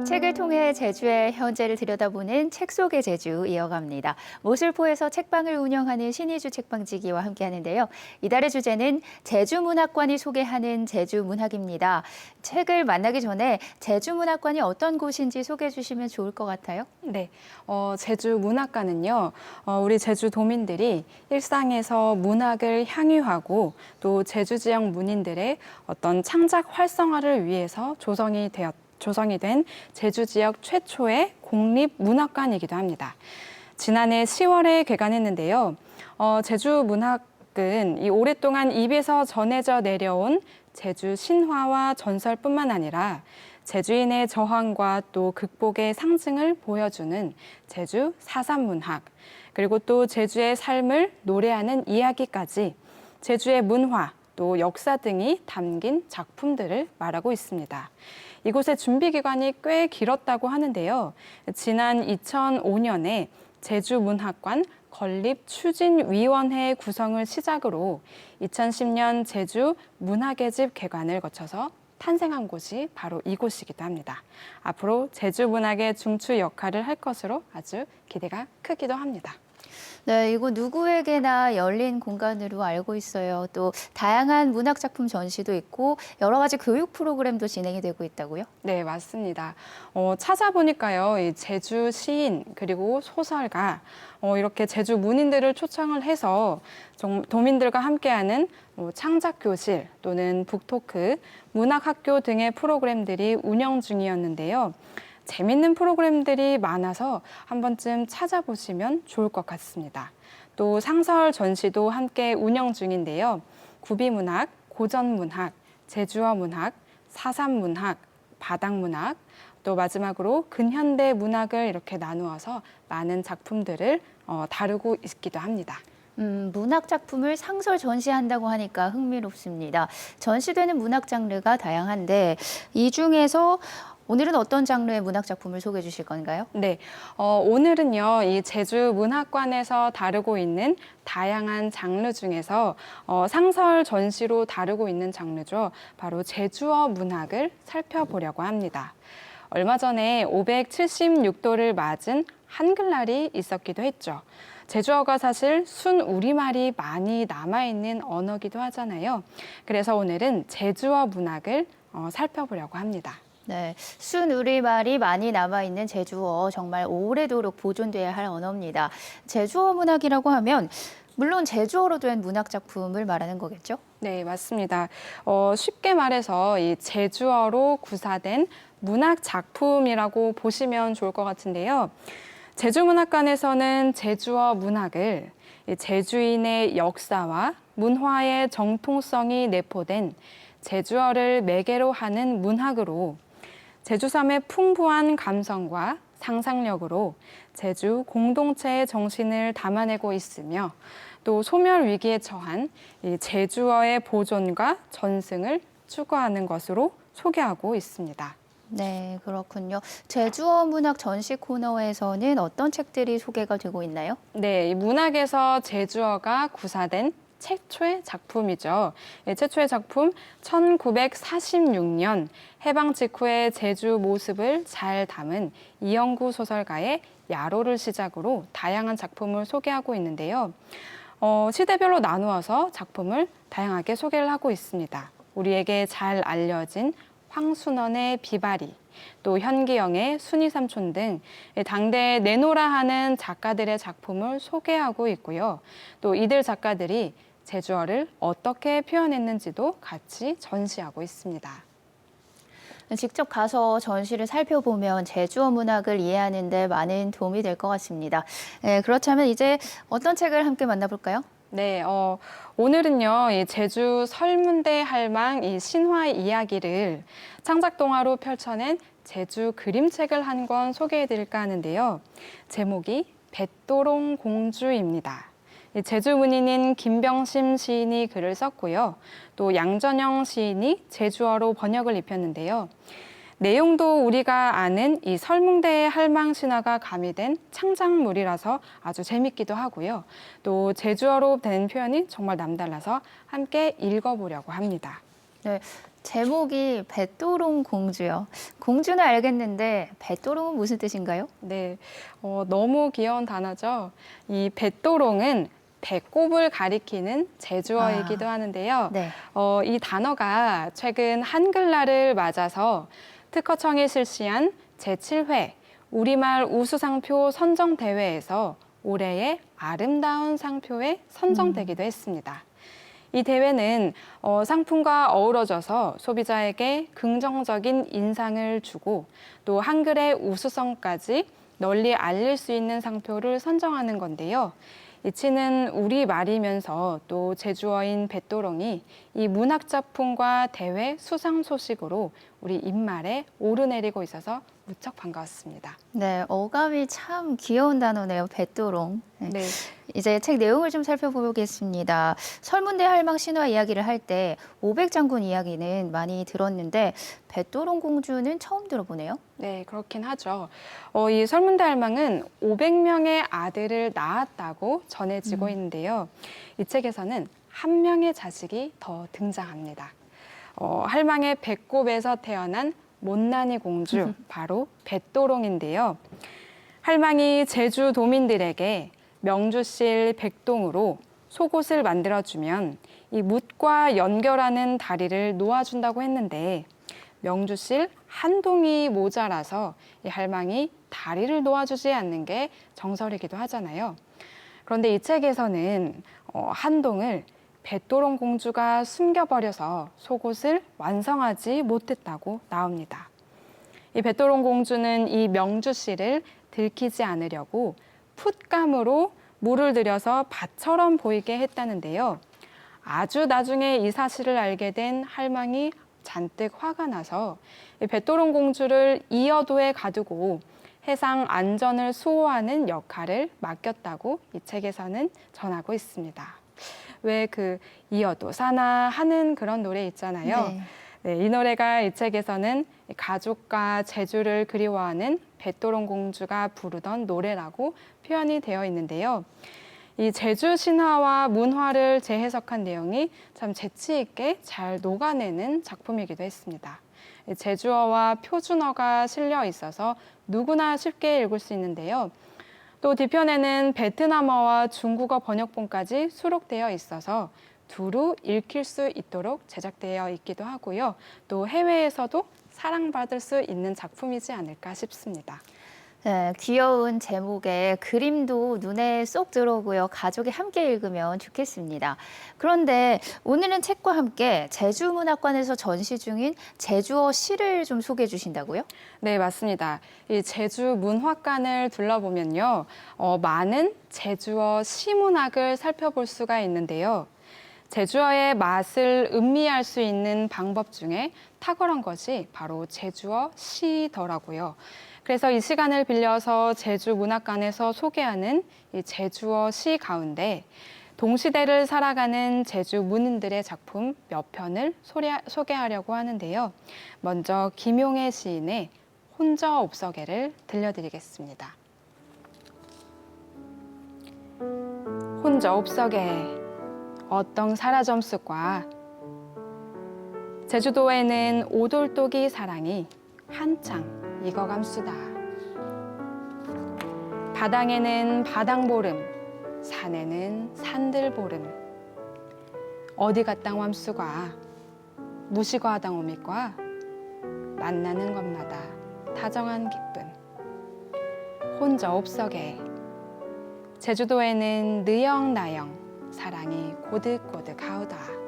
책을 통해 제주의 현재를 들여다보는 책 속의 제주 이어갑니다. 모슬포에서 책방을 운영하는 신희주 책방지기와 함께하는데요. 이달의 주제는 제주문학관이 소개하는 제주문학입니다. 책을 만나기 전에 제주문학관이 어떤 곳인지 소개해 주시면 좋을 것 같아요. 네, 제주문학관은요, 우리 제주도민들이 일상에서 문학을 향유하고 또 제주 지역 문인들의 어떤 창작 활성화를 위해서 조성이 된 제주 지역 최초의 공립문학관이기도 합니다. 지난해 10월에 개관했는데요. 제주문학은 이 오랫동안 입에서 전해져 내려온 제주 신화와 전설뿐만 아니라 제주인의 저항과 또 극복의 상징을 보여주는 제주 사삼문학, 그리고 또 제주의 삶을 노래하는 이야기까지 제주의 문화, 또 역사 등이 담긴 작품들을 말하고 있습니다. 이곳의 준비 기간이 꽤 길었다고 하는데요. 지난 2005년에 제주문학관 건립추진위원회 구성을 시작으로 2010년 제주 문학의 집 개관을 거쳐서 탄생한 곳이 바로 이곳이기도 합니다. 앞으로 제주 문학의 중추 역할을 할 것으로 아주 기대가 크기도 합니다. 네, 이곳 누구에게나 열린 공간으로 알고 있어요. 또 다양한 문학 작품 전시도 있고 여러 가지 교육 프로그램도 진행이 되고 있다고요? 네, 맞습니다. 찾아보니까요, 이 제주 시인 그리고 소설가 이렇게 제주 문인들을 초청을 해서 도민들과 함께하는 창작 교실 또는 북토크, 문학학교 등의 프로그램들이 운영 중이었는데요. 재밌는 프로그램들이 많아서 한 번쯤 찾아보시면 좋을 것 같습니다. 또 상설 전시도 함께 운영 중인데요. 구비문학, 고전문학, 제주어 문학, 사삼문학, 바닥문학, 또 마지막으로 근현대 문학을 이렇게 나누어서 많은 작품들을 다루고 있기도 합니다. 문학 작품을 상설 전시한다고 하니까 흥미롭습니다. 전시되는 문학 장르가 다양한데 이 중에서 오늘은 어떤 장르의 문학 작품을 소개해 주실 건가요? 네, 오늘은요, 이 제주 문학관에서 다루고 있는 다양한 장르 중에서 상설 전시로 다루고 있는 장르죠. 바로 제주어 문학을 살펴보려고 합니다. 얼마 전에 576도를 맞은 한글날이 있었기도 했죠. 제주어가 사실 순우리말이 많이 남아있는 언어기도 하잖아요. 그래서 오늘은 제주어 문학을 살펴보려고 합니다. 네, 순우리말이 많이 남아있는 제주어, 정말 오래도록 보존돼야 할 언어입니다. 제주어 문학이라고 하면 물론 제주어로 된 문학 작품을 말하는 거겠죠? 네, 맞습니다. 쉽게 말해서 이 제주어로 구사된 문학 작품이라고 보시면 좋을 것 같은데요. 제주문학관에서는 제주어 문학을 제주인의 역사와 문화의 정통성이 내포된 제주어를 매개로 하는 문학으로 제주섬의 풍부한 감성과 상상력으로 제주 공동체의 정신을 담아내고 있으며 또 소멸 위기에 처한 이 제주어의 보존과 전승을 추구하는 것으로 소개하고 있습니다. 네, 그렇군요. 제주어 문학 전시 코너에서는 어떤 책들이 소개가 되고 있나요? 네, 이 문학에서 제주어가 구사된 최초의 작품이죠. 최초의 작품 1946년 해방 직후의 제주 모습을 잘 담은 이영구 소설가의 야로를 시작으로 다양한 작품을 소개하고 있는데요. 시대별로 나누어서 작품을 다양하게 소개를 하고 있습니다. 우리에게 잘 알려진 황순원의 비바리, 또 현기영의 순이삼촌 등 당대에 내노라 하는 작가들의 작품을 소개하고 있고요. 또 이들 작가들이 제주어를 어떻게 표현했는지도 같이 전시하고 있습니다. 직접 가서 전시를 살펴보면 제주어 문학을 이해하는 데 많은 도움이 될 것 같습니다. 네, 그렇다면 이제 어떤 책을 함께 만나볼까요? 네, 오늘은요, 이 제주 설문대 할망 이 신화 이야기를 창작동화로 펼쳐낸 제주 그림책을 한 권 소개해드릴까 하는데요. 제목이 뱃도롱 공주입니다. 제주 문인인 김병심 시인이 글을 썼고요. 또 양전영 시인이 제주어로 번역을 입혔는데요. 내용도 우리가 아는 이 설문대의 할망 신화가 가미된 창작물이라서 아주 재밌기도 하고요. 또 제주어로 된 표현이 정말 남달라서 함께 읽어보려고 합니다. 네, 제목이 뱃도롱 공주요. 공주는 알겠는데 뱃도롱은 무슨 뜻인가요? 네, 너무 귀여운 단어죠. 이 뱃도롱은 배꼽을 가리키는 제주어이기도 하는데요. 네. 이 단어가 최근 한글날을 맞아서 특허청이 실시한 제7회 우리말 우수상표 선정대회에서 올해의 아름다운 상표에 선정되기도 했습니다. 이 대회는 상품과 어우러져서 소비자에게 긍정적인 인상을 주고 또 한글의 우수성까지 널리 알릴 수 있는 상표를 선정하는 건데요. 이치는 우리말이면서 또 제주어인 뱃도롱이 이 문학작품과 대회 수상 소식으로 우리 입말에 오르내리고 있어서 무척 반가웠습니다. 네, 어감이 참 귀여운 단어네요. 뱃도롱. 네. 네. 이제 책 내용을 좀 살펴보겠습니다. 설문대 할망 신화 이야기를 할 때 오백장군 이야기는 많이 들었는데 뱃도롱 공주는 처음 들어보네요. 네, 그렇긴 하죠. 이 설문대 할망은 500명의 아들을 낳았다고 전해지고 있는데요. 이 책에서는 한 명의 자식이 더 등장합니다. 할망의 배꼽에서 태어난 못난이 공주, 바로 뱃도롱인데요. 할망이 제주 도민들에게 명주실 백동으로 속옷을 만들어주면 이 묻과 연결하는 다리를 놓아준다고 했는데 명주실 한 동이 모자라서 이 할망이 다리를 놓아주지 않는 게 정설이기도 하잖아요. 그런데 이 책에서는 한 동을 뱃도롱 공주가 숨겨버려서 속옷을 완성하지 못했다고 나옵니다. 이 뱃도롱 공주는 이 명주실을 들키지 않으려고 풋감으로 물을 들여서 밭처럼 보이게 했다는데요. 아주 나중에 이 사실을 알게 된 할망이 잔뜩 화가 나서 이 뱃도롱 공주를 이어도에 가두고 해상 안전을 수호하는 역할을 맡겼다고 이 책에서는 전하고 있습니다. 왜 그 이어도 사나 하는 그런 노래 있잖아요. 네. 네, 이 노래가 이 책에서는 가족과 제주를 그리워하는 뱃도롱 공주가 부르던 노래라고 표현이 되어 있는데요. 이 제주 신화와 문화를 재해석한 내용이 참 재치 있게 잘 녹아내는 작품이기도 했습니다. 제주어와 표준어가 실려 있어서 누구나 쉽게 읽을 수 있는데요. 또 뒤편에는 베트남어와 중국어 번역본까지 수록되어 있어서 두루 읽힐 수 있도록 제작되어 있기도 하고요. 또 해외에서도 사랑받을 수 있는 작품이지 않을까 싶습니다. 네, 귀여운 제목에 그림도 눈에 쏙 들어오고요. 가족이 함께 읽으면 좋겠습니다. 그런데 오늘은 책과 함께 제주문학관에서 전시 중인 제주어 시를 좀 소개해 주신다고요? 네, 맞습니다. 이 제주 문화관을 둘러보면요. 많은 제주어 시문학을 살펴볼 수가 있는데요. 제주어의 맛을 음미할 수 있는 방법 중에 탁월한 것이 바로 제주어 시더라고요. 그래서 이 시간을 빌려서 제주문학관에서 소개하는 이 제주어 시 가운데 동시대를 살아가는 제주 문인들의 작품 몇 편을 소개하려고 하는데요. 먼저 김용애 시인의 혼저 옵서개를 들려드리겠습니다. 혼저 옵서개 어떤 사라점수과 제주도에는 오돌독이 사랑이 한창 익어감수다. 바당에는 바당보름, 산에는 산들보름. 어디 갔당 왬수가 무시과 하당 오미과 만나는 것마다 다정한 기쁨. 혼저 옵서게 제주도에는 느영나영 사랑이 고득고득하오다.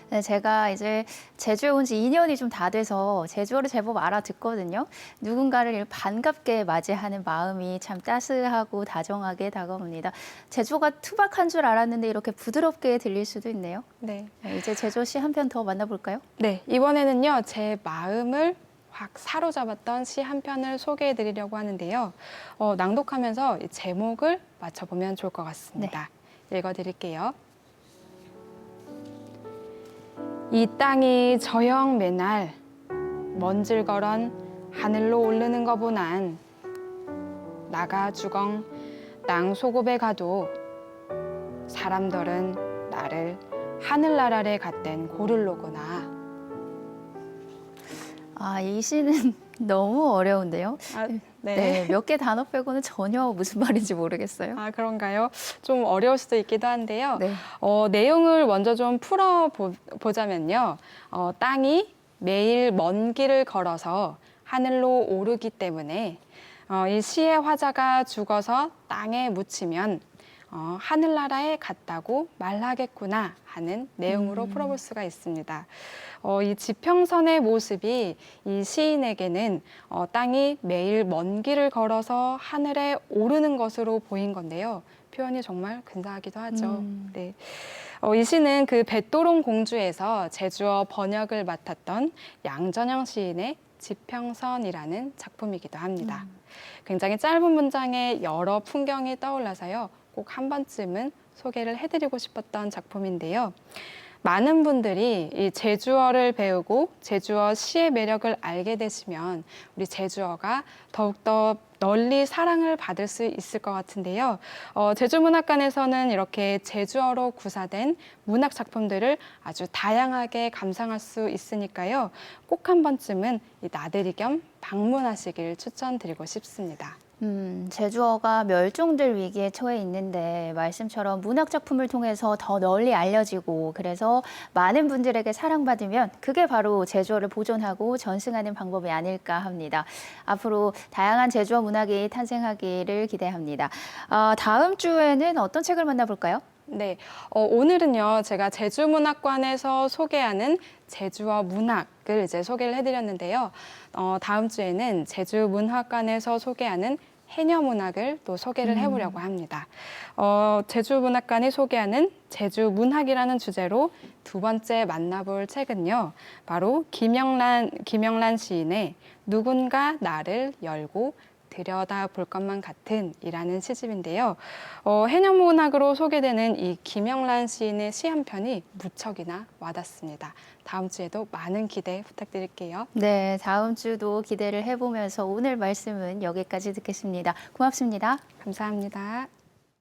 네, 제가 이제 제주에 온 지 2년이 좀 다 돼서 제주어를 제법 알아듣거든요. 누군가를 반갑게 맞이하는 마음이 참 따스하고 다정하게 다가옵니다. 제주어가 투박한 줄 알았는데 이렇게 부드럽게 들릴 수도 있네요. 네. 네, 이제 제주어 시 한 편 더 만나볼까요? 네, 이번에는요, 제 마음을 확 사로잡았던 시 한 편을 소개해 드리려고 하는데요. 낭독하면서 이 제목을 맞춰보면 좋을 것 같습니다. 읽어 드릴게요. 이 땅이 저형 매날 먼질 걸은 하늘로 오르는 거 보난 나가 주걱 땅 소급에 가도 사람들은 나를 하늘나라에 갔댄 고를로구나. 아, 이 시는 너무 어려운데요. 아, 네, 몇 개 단어 빼고는 전혀 무슨 말인지 모르겠어요. 아, 그런가요? 좀 어려울 수도 있기도 한데요. 네. 내용을 먼저 좀 풀어보자면요. 땅이 매일 먼 길을 걸어서 하늘로 오르기 때문에 이 시의 화자가 죽어서 땅에 묻히면 하늘나라에 갔다고 말하겠구나 하는 내용으로 풀어볼 수가 있습니다. 이 지평선의 모습이 이 시인에게는 땅이 매일 먼 길을 걸어서 하늘에 오르는 것으로 보인 건데요. 표현이 정말 근사하기도 하죠. 네. 이 시는 그 뱃도롱 공주에서 제주어 번역을 맡았던 양전영 시인의 지평선이라는 작품이기도 합니다. 굉장히 짧은 문장에 여러 풍경이 떠올라서요. 꼭 한 번쯤은 소개를 해드리고 싶었던 작품인데요. 많은 분들이 이 제주어를 배우고 제주어 시의 매력을 알게 되시면 우리 제주어가 더욱더 널리 사랑을 받을 수 있을 것 같은데요. 제주문학관에서는 이렇게 제주어로 구사된 문학 작품들을 아주 다양하게 감상할 수 있으니까요. 꼭 한 번쯤은 이 나들이 겸 방문하시길 추천드리고 싶습니다. 제주어가 멸종될 위기에 처해 있는데 말씀처럼 문학 작품을 통해서 더 널리 알려지고 그래서 많은 분들에게 사랑받으면 그게 바로 제주어를 보존하고 전승하는 방법이 아닐까 합니다. 앞으로 다양한 제주어 문학이 탄생하기를 기대합니다. 다음 주에는 어떤 책을 만나볼까요? 네, 오늘은요, 제가 제주문학관에서 소개하는 제주어 문학을 이제 소개를 해드렸는데요. 다음 주에는 제주문학관에서 소개하는 해녀 문학을 또 소개를 해보려고 합니다. 제주문학관이 소개하는 제주문학이라는 주제로 두 번째 만나볼 책은요, 바로 김영란 시인의 누군가 나를 열고 들여다볼 것만 같은 이라는 시집인데요. 해녀문학으로 소개되는 이 김영란 시인의 시 한 편이 무척이나 와닿습니다. 다음 주에도 많은 기대 부탁드릴게요. 네, 다음 주도 기대를 해보면서 오늘 말씀은 여기까지 듣겠습니다. 고맙습니다. 감사합니다.